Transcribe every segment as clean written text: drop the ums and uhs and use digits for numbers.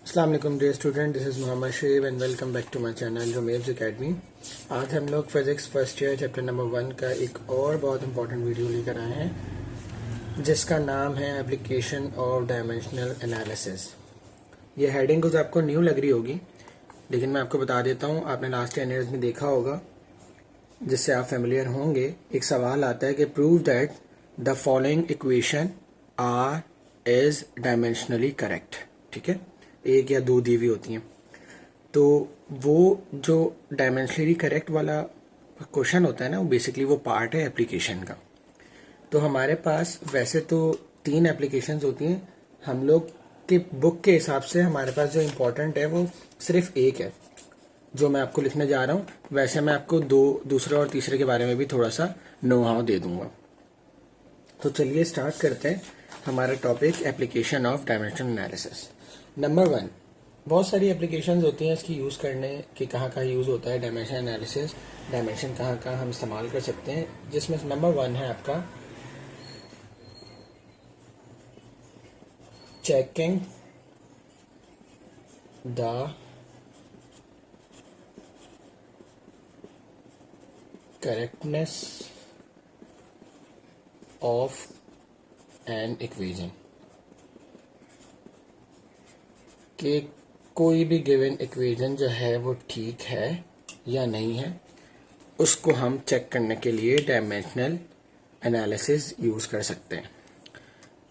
अस्सलाम वालेकुम dear student, this is Mohammad Sheb and welcome back to my channel जुमेब्स academy. आज हम लोग physics first year chapter number 1 का एक और बहुत इंपॉर्टेंट वीडियो लेकर आए हैं जिसका नाम है एप्लीकेशन ऑफ डायमेंशनल एनालिसिस। ये हेडिंग कुछ आपको न्यू लग रही होगी, लेकिन मैं आपको बता देता हूँ, आपने लास्ट 10 ईयर्स में देखा होगा, जिससे आप फेमिलियर होंगे। एक सवाल आता है कि prove that the following equation are is dimensionally correct. ठीक है, एक या दो दी हुई होती हैं, तो वो जो डायमेंशनली करेक्ट वाला क्वेश्चन होता है ना, वो बेसिकली वो पार्ट है एप्लीकेशन का। तो हमारे पास वैसे तो 3 एप्लीकेशंस होती हैं, हम लोग के बुक के हिसाब से हमारे पास जो इम्पोर्टेंट है वो सिर्फ एक है जो मैं आपको लिखने जा रहा हूँ। वैसे मैं आपको दूसरे और तीसरे के बारे में भी थोड़ा सा नो हाउ दे दूंगा। तो चलिए स्टार्ट करते हैं हमारा topic application of dimensional analysis. Number 1, बहुत सारी एप्लीकेशंस होती हैं इसकी यूज़ करने की, कहाँ कहाँ यूज़ होता है डायमेंशन एनालिसिस, डायमेंशन कहाँ कहाँ हम इस्तेमाल कर सकते हैं, जिसमें नंबर 1 है आपका checking the correctness of an equation. कि कोई भी गिवन इक्वेशन जो है वो ठीक है या नहीं है, उसको हम चेक करने के लिए डायमेंशनल एनालिसिस यूज़ कर सकते हैं।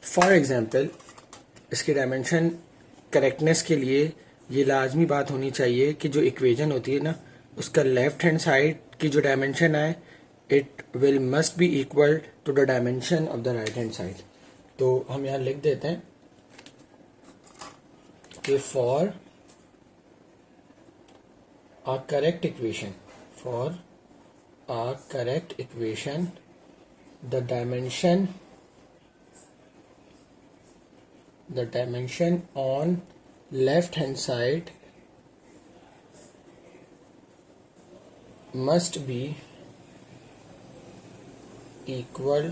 फॉर एग्जांपल, इसकी डायमेंशन करेक्टनेस के लिए ये लाजमी बात होनी चाहिए कि जो इक्वेशन होती है ना, उसका लेफ्ट हैंड साइड की जो डायमेंशन है, it will must be equal to the dimension of the right hand side. तो हम यहाँ लिख देते हैं कि for a correct equation, the dimension on left hand side must be equal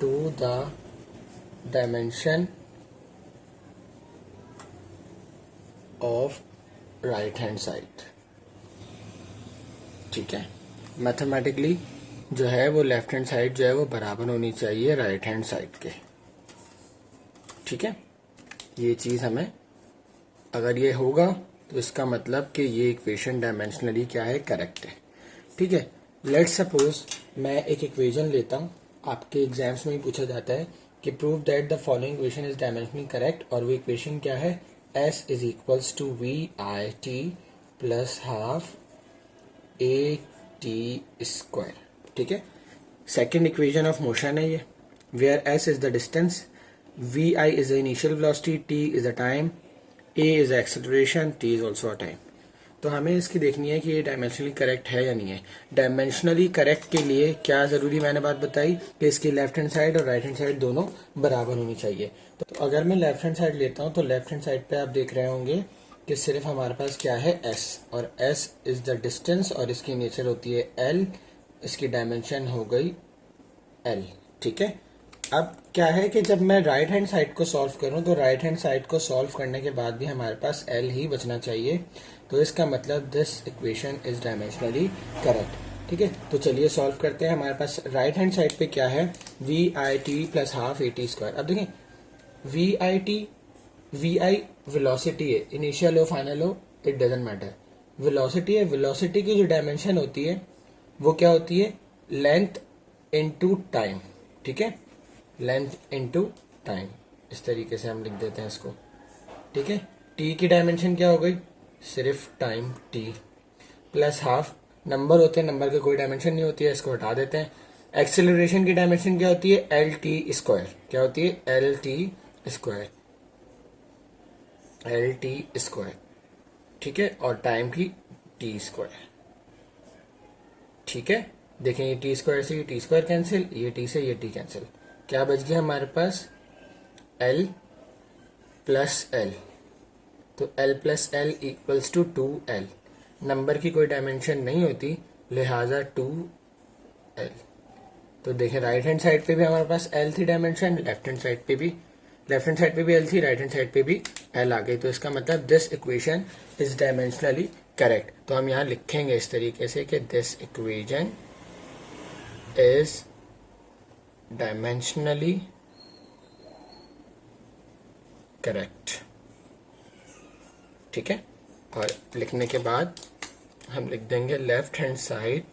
to the dimension of right hand side. ठीक है, mathematically जो है वो लेफ्ट हैंड साइड जो है वो बराबर होनी चाहिए राइट हैंड साइड के। ठीक है, ये चीज़ हमें, अगर ये होगा तो इसका मतलब कि ये इक्वेशन डायमेंशनली क्या है, करेक्ट है। ठीक है, लेट्स सपोज मैं एक इक्वेशन लेता हूँ, आपके एग्जाम्स में ही पूछा जाता है कि prove that the following equation is dimensionally correct, और वो इक्वेशन क्या है, S is equals to VIT plus half AT square। ठीक है, सेकेंड इक्वेशन ऑफ मोशन है ये, where S is the distance, VI is the initial velocity, T is the time, A is the acceleration, T is also a time। तो हमें इसकी देखनी है कि ये डायमेंशनली करेक्ट है या नहीं है। डायमेंशनली करेक्ट के लिए क्या ज़रूरी, मैंने बात बताई कि इसकी लेफ्ट हैंड साइड और राइट हैंड साइड दोनों बराबर होनी चाहिए। तो अगर मैं लेफ्ट हैंड साइड लेता हूँ तो लेफ्ट हैंड साइड पे आप देख रहे होंगे कि सिर्फ हमारे पास क्या है, S, और S इज़ द डिस्टेंस और इसकी नेचर होती है L, इसकी डायमेंशन हो गई L। ठीक है, अब क्या है कि जब मैं राइट हैंड साइड को सॉल्व करूं तो राइट हैंड साइड को सॉल्व करने के बाद भी हमारे पास L ही बचना चाहिए, तो इसका मतलब this equation is dimensionally correct. ठीक है, तो चलिए सॉल्व करते हैं। हमारे पास राइट हैंड साइड पे क्या है, VIT plus half AT square. अब देखें, VI वेलोसिटी है, इनिशियल हो फाइनल हो इट डजेंट मैटर, वेलोसिटी है। वेलोसिटी की जो डायमेंशन होती है वो क्या होती है, लेंथ इनटू टाइम। ठीक है, लेंथ इनटू टाइम, इस तरीके से हम लिख देते हैं इसको। ठीक है, टी की डायमेंशन क्या हो गई, सिर्फ time T, plus half, number होते हैं, नंबर की कोई डायमेंशन नहीं होती है, इसको हटा देते हैं। एक्सेलरेशन की डायमेंशन क्या होती है, एल टी स्क्वायर, क्या होती है, L T square, L T square. ठीक है, और टाइम की टी स्क्वायर। ठीक है, देखें ये टी स्क्वायर से ये टी स्क्वायर कैंसिल, ये टी से ये टी कैंसिल, क्या बच गया हमारे पास, L प्लस L। तो L plus L equals to 2L, number की कोई डायमेंशन नहीं होती, लिहाजा 2L। तो देखें राइट हैंड साइड पे भी हमारे पास L थी डायमेंशन, लेफ्ट हैंड साइड पे भी लेफ्ट हैंड साइड पे भी एल थी, राइट हैंड साइड पे भी एल आ गई, तो इसका मतलब this equation is dimensionally correct. तो हम यहाँ लिखेंगे इस तरीके से कि this equation is dimensionally correct. ठीक है, और लिखने के बाद हम लिख देंगे left hand side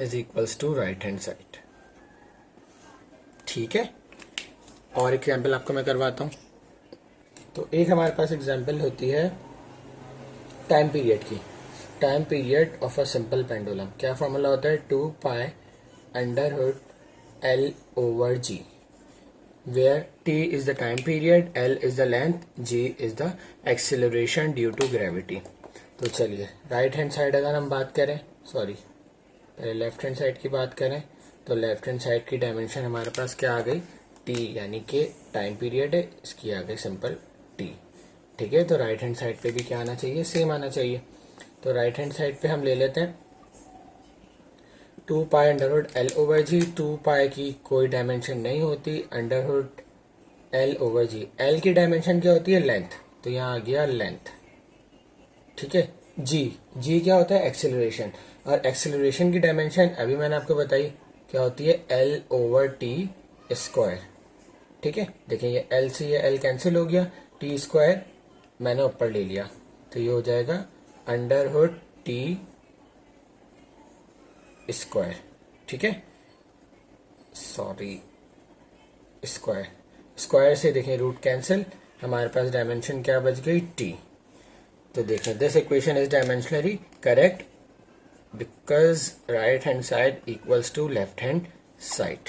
is equals to right hand side. ठीक है, और एग्जाम्पल आपको मैं करवाता हूँ। तो एक हमारे पास एग्जाम्पल होती है टाइम पीरियड की, time period of a simple pendulum. क्या फॉर्मूला होता है, 2 pi under root L over G, where t is the time period, l is the length, g is the acceleration due to gravity। तो चलिए right hand side अगर हम बात करें, sorry पहले लेफ्ट हैंड साइड की बात करें, तो लेफ्ट हैंड साइड की डायमेंशन हमारे पास क्या आ गई, t, यानी कि टाइम पीरियड है, इसकी आ गई सिंपल t। ठीक है, तो राइट हैंड साइड पे भी क्या आना चाहिए, सेम आना चाहिए। तो राइट हैंड साइड पे हम ले लेते हैं 2 pi under root L over G. 2 pi की कोई डायमेंशन नहीं होती, under root L over G, L की डायमेंशन क्या होती है, लेंथ, तो यहाँ आ गया लेंथ। ठीक है, जी, जी क्या होता है, एक्सेलरेशन, और एक्सेलरेशन की डायमेंशन अभी मैंने आपको बताई क्या होती है, एल ओवर टी स्क्वायर। ठीक है, देखिए ये एल से ये एल कैंसिल हो गया, टी स्क्वायर मैंने ऊपर ले लिया, तो ये हो जाएगा अंडर रूट टी स्क्वायर। ठीक है, सॉरी स्क्वायर, स्क्वायर से देखें रूट कैंसिल, हमारे पास डायमेंशन क्या बच गई, टी। तो देखें this equation is dimensionally correct because right hand side equals to left hand side.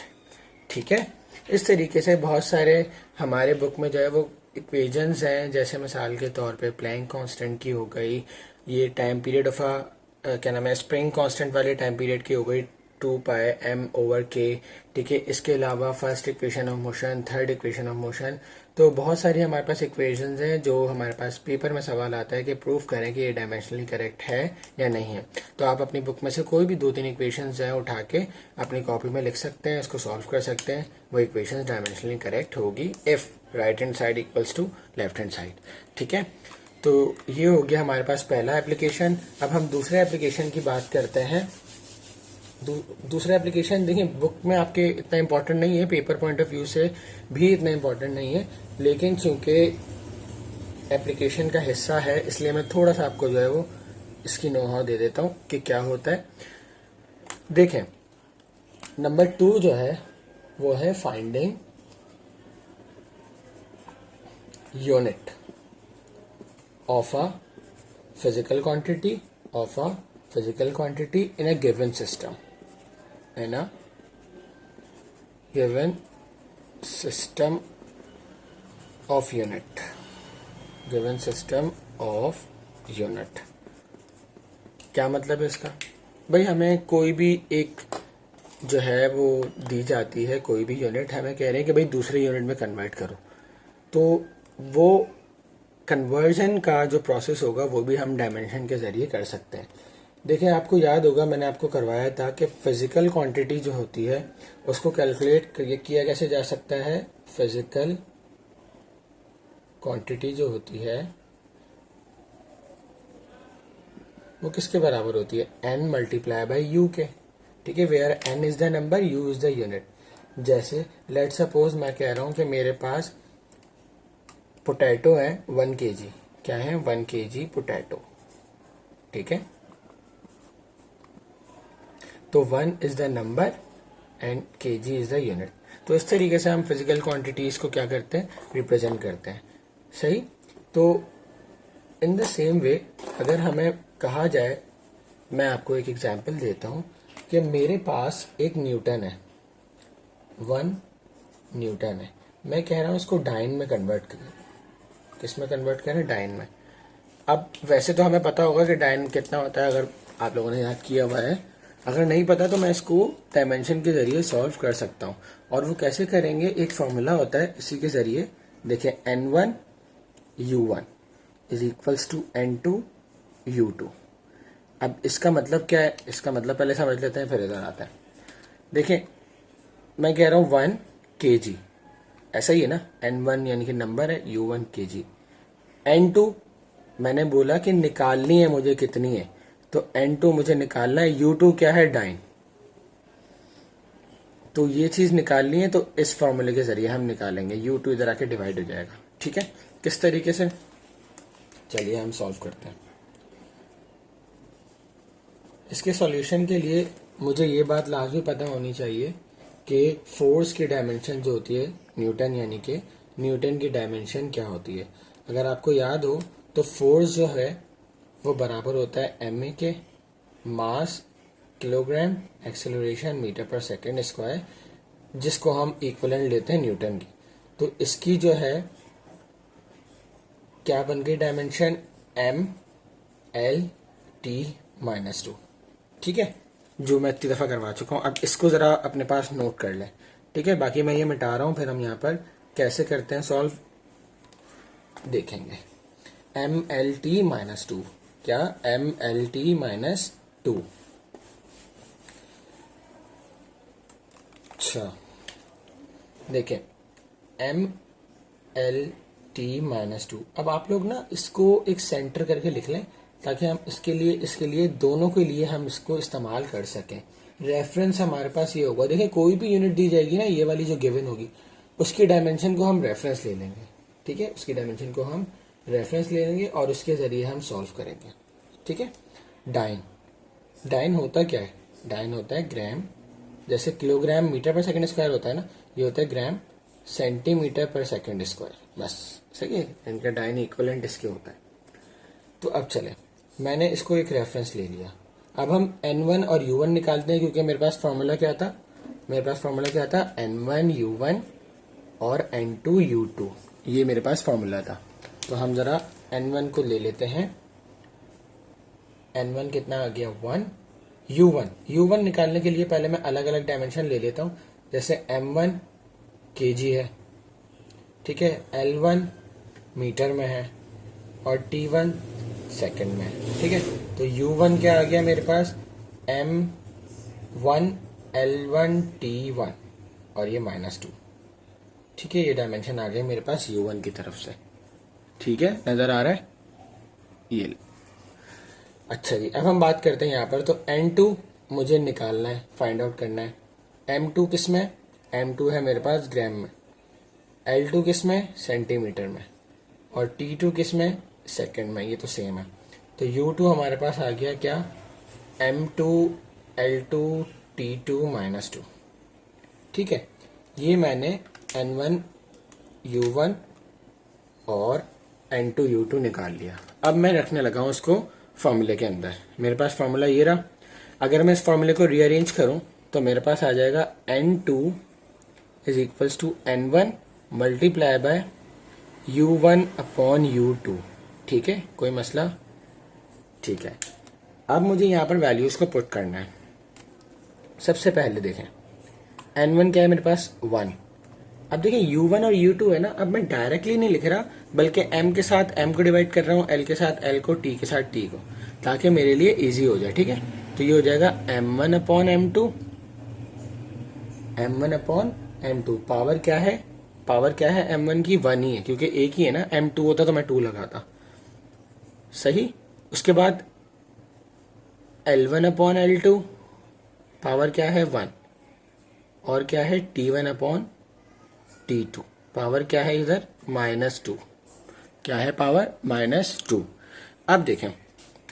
ठीक है, इस तरीके से बहुत सारे हमारे बुक में जो है वो इक्वेशंस हैं, जैसे मिसाल के तौर पे प्लैंक कांस्टेंट की हो गई, ये टाइम पीरियड ऑफ अ क्या नाम है, स्प्रिंग कांस्टेंट वाले टाइम पीरियड की हो गई 2 पाई एम ओवर के। ठीक है, इसके अलावा first equation of motion, third equation of motion, तो बहुत सारी हमारे पास इक्वेशंस हैं जो हमारे पास पेपर में सवाल आता है कि प्रूफ करें कि ये डायमेंशनली करेक्ट है या नहीं है। तो आप अपनी बुक में से कोई भी 2-3 इक्वेशंस हैं उठा के अपनी कॉपी में लिख सकते हैं, इसको सॉल्व कर सकते हैं, वो इक्वेशंस डायमेंशनली करेक्ट होगी if right hand side equals to left hand side. ठीक है, तो ये हो गया हमारे पास पहला एप्लीकेशन। अब हम दूसरे एप्लीकेशन की बात करते हैं। दूसरा एप्लीकेशन देखिए बुक में आपके इतना इम्पोर्टेंट नहीं है, पेपर पॉइंट ऑफ व्यू से भी इतना इम्पोर्टेंट नहीं है, लेकिन चूंकि एप्लीकेशन का हिस्सा है इसलिए मैं थोड़ा सा आपको जो है वो इसकी नोहाव दे देता हूँ कि क्या होता है। देखें नंबर 2 जो है वो है finding unit of a physical quantity in a given system, in a given system of unit, given system of unit। क्या मतलब है इसका, भाई हमें कोई भी एक जो है वो दी जाती है, कोई भी यूनिट, हमें कह रहे हैं कि भाई दूसरे यूनिट में कन्वर्ट करो, तो वो कन्वर्जन का जो प्रोसेस होगा वो भी हम डायमेंशन के जरिए कर सकते हैं। देखिए आपको याद होगा मैंने आपको करवाया था कि फिजिकल क्वांटिटी जो होती है उसको कैलकुलेट किया कैसे जा सकता है, फिजिकल क्वांटिटी जो होती है वो किसके बराबर होती है, n मल्टीप्लाई बाई यू के। ठीक है, where n is the number, u is the unit. जैसे लेट सपोज मैं कह रहा हूं कि मेरे पास पोटैटो है 1 kg, क्या है 1 kg पोटैटो। ठीक है, तो 1 is the number and kg is the unit. तो इस तरीके से हम फिजिकल क्वांटिटीज को क्या करते हैं, रिप्रेजेंट करते हैं। सही, तो इन द सेम वे अगर हमें कहा जाए, मैं आपको एक एग्जांपल देता हूं कि मेरे पास एक न्यूटन है, 1 न्यूटन है, मैं कह रहा हूं इसको डाइन में कन्वर्ट करें। किस में कन्वर्ट करें, डाइन में। अब वैसे तो हमें पता होगा कि डाइन कितना होता है, अगर आप लोगों ने याद किया हुआ है, अगर नहीं पता तो मैं इसको डायमेंशन के जरिए सॉल्व कर सकता हूं। और वो कैसे करेंगे, एक फॉर्मूला होता है इसी के जरिए, देखिए n1 u1 is equals to n2 u2। अब इसका मतलब क्या है, इसका मतलब पहले समझ लेते हैं फिर इधर आता है। देखिए मैं कह रहा हूं 1 kg, ऐसा ही है ना, N1 यानी कि नंबर है, U1 kg। N2 मैंने बोला कि निकालनी है मुझे कितनी है, तो N2 मुझे निकालना है, U2 क्या है, डाइन। तो ये चीज निकालनी है, तो इस फॉर्मूले के जरिए हम निकालेंगे, U2 इधर आके डिवाइड हो जाएगा। ठीक है, किस तरीके से, चलिए हम सॉल्व करते हैं। इसके सॉल्यूशन के लिए मुझे ये बात लाजमी पता होनी चाहिए कि फोर्स की डायमेंशन जो होती है न्यूटन, यानी कि न्यूटन की डायमेंशन क्या होती है। अगर आपको याद हो तो फोर्स जो है वो बराबर होता है एम ए के, मास किलोग्राम, एक्सेलरेशन मीटर पर सेकंड स्क्वायर, जिसको हम इक्विवेलेंट लेते हैं न्यूटन की। तो इसकी जो है क्या बन गई डायमेंशन, एम एल टी -2। ठीक है, जो मैं इतनी दफा करवा चुका हूं। अब इसको जरा अपने पास नोट कर लें। ठीक है, बाकी मैं ये मिटा रहा हूं, फिर हम यहाँ पर कैसे करते हैं सॉल्व देखेंगे। एम एल टी -2, क्या, एम एल टी -2। अच्छा देखें, एम एल टी -2। अब आप लोग ना इसको एक सेंटर करके लिख लें, ताकि हम इसके लिए दोनों के लिए हम इसको इस्तेमाल कर सकें। रेफरेंस हमारे पास ये होगा, देखिए कोई भी यूनिट दी जाएगी ना, ये वाली जो गिवन होगी, उसकी डायमेंशन को हम रेफरेंस ले लेंगे। ठीक है, उसकी डायमेंशन को हम रेफरेंस ले लेंगे और उसके जरिए हम सॉल्व करेंगे। ठीक है, डाइन, डाइन होता क्या है, डाइन होता है ग्राम, जैसे किलोग्राम मीटर पर सेकंड स्क्वायर होता है ना, ये होता है ग्राम सेंटीमीटर पर सेकंड स्क्वायर, बस सही है, इनका डाइन इक्विवेलेंट इसके होता है। तो अब चले, मैंने इसको एक रेफरेंस ले लिया। अब हम N1 और U1 निकालते हैं, क्योंकि मेरे पास फॉर्मूला क्या था, N1 U1 और N2 U2, ये मेरे पास फॉर्मूला था। तो हम जरा N1 को ले लेते हैं। N1 कितना आ गया, 1। U1 निकालने के लिए पहले मैं अलग अलग डायमेंशन ले लेता हूं, जैसे M1 kg है, ठीक है, L1 मीटर में है और T1 सेकंड में है। ठीक है, तो U1 क्या आ गया मेरे पास, M1 L1 T1 और ये -2। ठीक है, ये डायमेंशन आ गए मेरे पास U1 की तरफ से। ठीक है, नजर आ रहा है ये। अच्छा जी, अब हम बात करते हैं यहाँ पर, तो N2 मुझे निकालना है, फाइंड आउट करना है। M2 किस में, M2 है मेरे पास ग्राम में, L2 किस में, सेंटीमीटर में, और T2 किस में, सेकंड में, ये तो सेम है। तो U2 हमारे पास आ गया क्या, M2 L2 T2 -2। ठीक है, ये मैंने N1 U1 और N2 U2 निकाल लिया। अब मैं रखने लगा हूं इसको फॉर्मूले के अंदर। मेरे पास फॉर्मूला ये रहा। अगर मैं इस फॉर्मूले को रीअरेंज करूं तो मेरे पास आ जाएगा N2 is equals to N1 multiply by U1 upon U2। ठीक है, कोई मसला, ठीक है। अब मुझे यहाँ पर वैल्यूज को पुट करना है। सबसे पहले देखें, N1 क्या है मेरे पास, 1। अब देखिए U1 और U2 है ना, अब मैं डायरेक्टली नहीं लिख रहा, बल्कि M के साथ M को डिवाइड कर रहा हूँ, L के साथ L को, T के साथ T को, ताकि मेरे लिए इजी हो जाए। ठीक है, तो ये हो जाएगा M1 upon M2, M1 upon M2। Power क्या है, पावर क्या है M1 की, 1 ही है, क्योंकि एक ही है ना, M2 होता तो मैं 2 लगाता, सही। उसके बाद L1 अपॉन L2, पावर क्या है, 1, और क्या है T1 अपॉन T2, पावर क्या है इधर, -2, क्या है पावर, -2। अब देखें,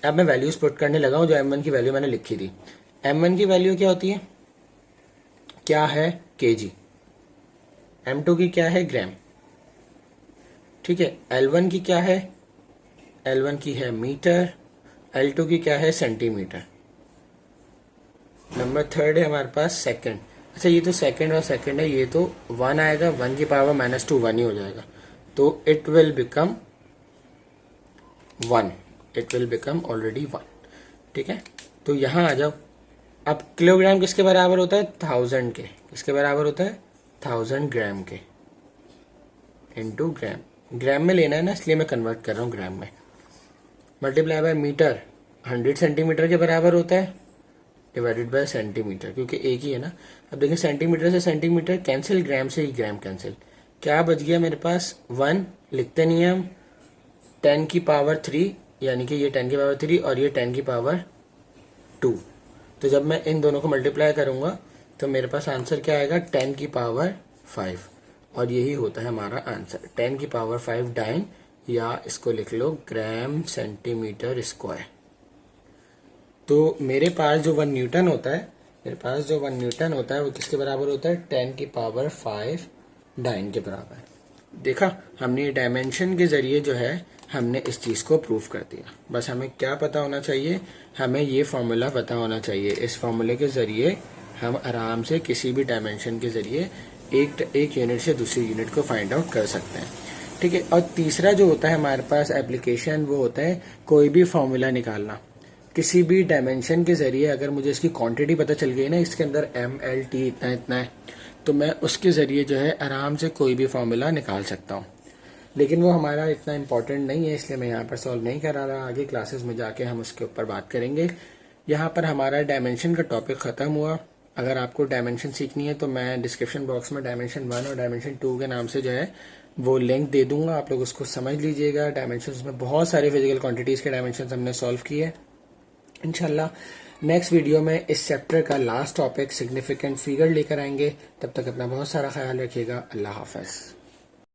अब मैं वैल्यूज पुट करने लगा हूं, जो M1 की वैल्यू मैंने लिखी थी। M1 की वैल्यू क्या होती है, क्या है, kg। M2 की क्या है, ग्राम। ठीक है, L1 की क्या है, L1 की है मीटर, L2 की क्या है, सेंटीमीटर। नंबर 3 है हमारे पास सेकंड। अच्छा, ये तो सेकंड और सेकंड है, ये तो 1 आएगा, 1 की पावर -2 1 ही हो जाएगा, तो it will become 1, it will become already 1। ठीक है, तो यहां आ जाओ। अब किलोग्राम किसके बराबर होता है, 1000 के, किसके बराबर होता है, 1000 ग्राम के, इनटू ग्राम। ग्राम में लेना है ना, इसलिए मैं कन्वर्ट कर रहा हूँ ग्राम में। मल्टीप्लाई बाय मीटर, 100 सेंटीमीटर के बराबर होता है, डिवाइडेड बाय सेंटीमीटर, क्योंकि एक ही है ना। अब देखिए, सेंटीमीटर से सेंटीमीटर कैंसिल, ग्राम से ही ग्राम कैंसिल, क्या बच गया मेरे पास 1, लिखते नहीं है हम, 10 की पावर 3, यानी कि ये 10 की पावर 3 और ये 10 की पावर 2। तो जब मैं इन दोनों को मल्टीप्लाई करूंगा तो मेरे पास आंसर क्या आएगा 10 की पावर 5, और यही होता है हमारा आंसर 10 की पावर 5 डाइन, या इसको लिख लो ग्राम सेंटीमीटर स्क्वायर। तो मेरे पास जो 1 न्यूटन होता है, वो किसके बराबर होता है 10 की पावर 5 डाइन के बराबर। देखा, हमने डायमेंशन के जरिए जो है हमने इस चीज को प्रूव कर दिया। बस हमें क्या पता होना चाहिए, हमें ये फॉर्मूला पता होना चाहिए। इस फॉर्मूले के जरिए हम आराम से किसी भी डायमेंशन के जरिए एक यूनिट से दूसरी यूनिट को फाइंड आउट कर सकते हैं। ठीक है। और तीसरा जो होता है हमारे पास एप्लीकेशन, वो होता है कोई भी फॉर्मूला निकालना किसी भी डायमेंशन के जरिए। अगर मुझे इसकी क्वांटिटी पता चल गई ना, इसके अंदर MLT इतना इतना है, तो मैं उसके जरिए जो है आराम से कोई भी फॉर्मूला निकाल सकता हूँ। लेकिन वो हमारा इतना इम्पोर्टेंट नहीं है, इसलिए मैं यहाँ पर सॉल्व नहीं करा रहा। आगे क्लासेस में जाके हम उसके ऊपर बात करेंगे। यहाँ पर हमारा डायमेंशन का टॉपिक खत्म हुआ। अगर आपको डायमेंशन सीखनी है तो मैं डिस्क्रिप्शन बॉक्स में डायमेंशन 1 और डायमेंशन 2 के नाम से जो है वो लिंक दे दूंगा, आप लोग उसको समझ लीजिएगा। डायमेंशन में बहुत सारे फिजिकल क्वांटिटीज के डायमेंशन हमने सॉल्व किए। इंशाल्लाह नेक्स्ट वीडियो में इस चैप्टर का लास्ट टॉपिक सिग्निफिकेंट फिगर लेकर आएंगे। तब तक अपना बहुत सारा ख्याल रखिएगा। अल्लाह हाफ़िज़।